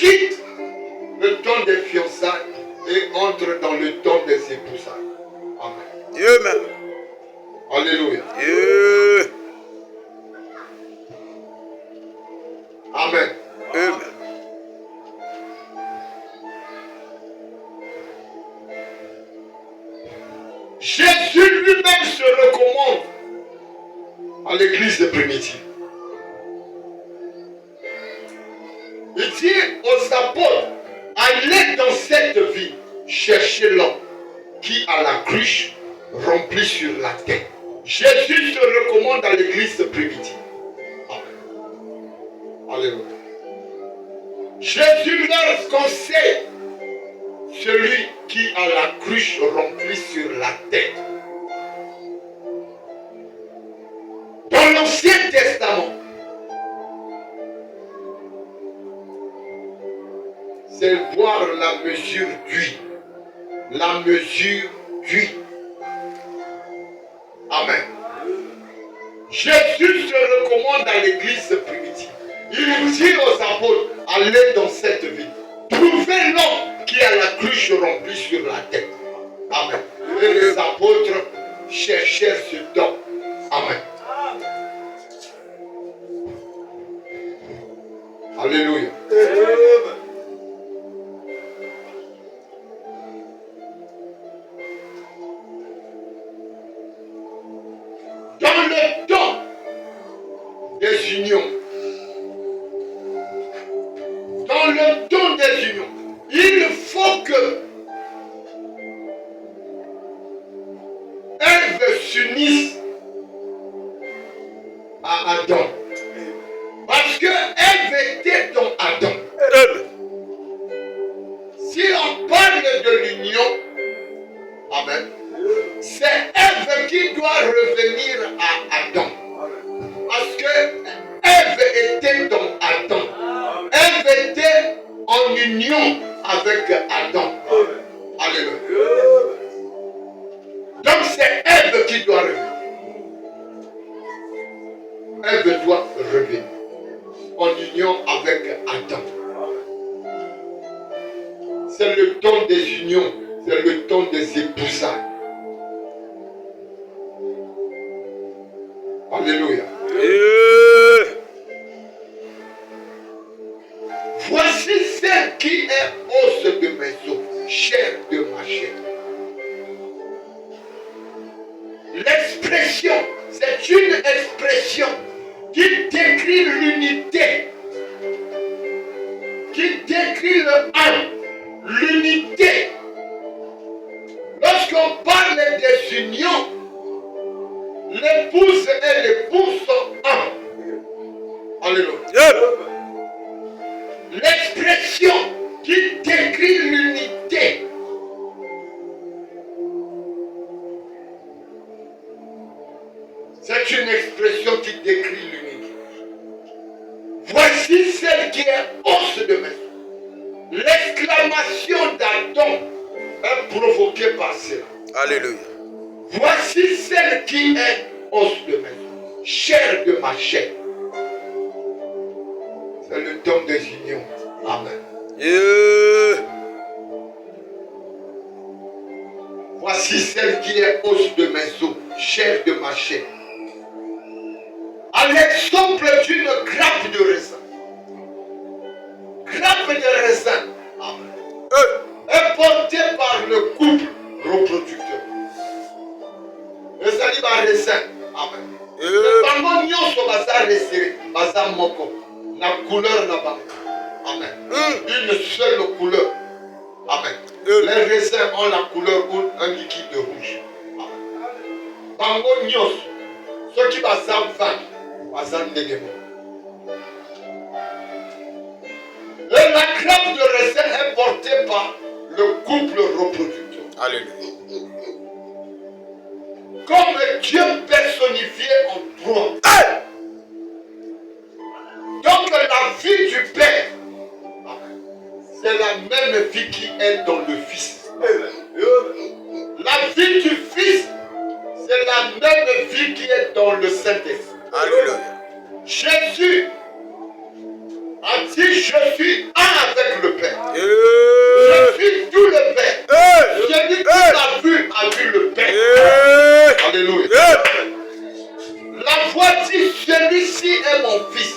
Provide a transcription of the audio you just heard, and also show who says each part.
Speaker 1: quitte le temps des fiançailles et entre dans le temps des épousailles. Amen.
Speaker 2: Amen.
Speaker 1: Alléluia. Amen.
Speaker 2: Amen.
Speaker 1: Jésus lui-même se recommande à l'église primitive. Il dit aux apôtres, allez dans cette ville, chercher l'homme qui a la cruche remplie sur la tête. Jésus se recommande à l'église primitive. Amen. Alléluia. Jésus leur conseille celui qui a la cruche remplie sur la tête. Dans l'Ancien Testament, c'est voir la mesure d'huile. La mesure d'huile. Amen. Jésus se recommande à l'église primitive. Il dit aux apôtres, allez dans cette ville. Trouvez l'homme qui a la cruche remplie sur la tête. Amen. Et les apôtres cherchèrent ce don. Amen. Alléluia. Dans le temps des unions, il faut que Ève s'unisse à Adam. Parce que Ève était dans Adam. Si on parle de l'union, amen, c'est Ève qui doit revenir à Adam. Parce que Ève était dans Adam. Ève était en union avec Adam. Alléluia. Donc c'est Ève qui doit revenir. Ève doit revenir en union avec Adam. C'est le temps des unions, c'est le temps des épousailles. Alléluia. Voici celle qui est os de mes os, chair de ma chair. L'expression, c'est une expression qui décrit l'unité, qui décrit le un, l'unité. Lorsqu'on parle des unions, l'épouse et l'époux sont un. Alléluia. L'expression qui décrit l'unité. C'est une expression qui décrit l'unité. Voici celle qui est os de mes os. L'exclamation d'Adam est provoquée par cela.
Speaker 2: Alléluia.
Speaker 1: Voici celle qui est os de mes os, chair de ma chair. C'est le temps des unions. Amen. Voici celle qui est os de mes os, chair de ma chair. À l'exemple d'une grappe de raisin. Grappe de raisin. Amen. Est portée par le couple reproducteur. Le saliba raisin. Amen. Le bango nyonso baza resserré, baza moko. La couleur là-bas. Amen. Une seule couleur. Amen. Les raisins ont la couleur ou un liquide rouge. Amen. Bango nyos. Ceux qui baza vent, baza ndegemo. La grappe de raisin est portée par le couple reproducteur.
Speaker 2: Alléluia.
Speaker 1: Comme Dieu personnifié en trois. Donc la vie du Père, c'est la même vie qui est dans le Fils. La vie du Fils, c'est la même vie qui est dans le Saint-Esprit.
Speaker 2: Alléluia.
Speaker 1: Jésus A dit, je suis un avec le Père. Je suis tout le Père. Celui qui m'a vu a vu le Père. Alléluia. La voix dit, celui-ci est mon fils.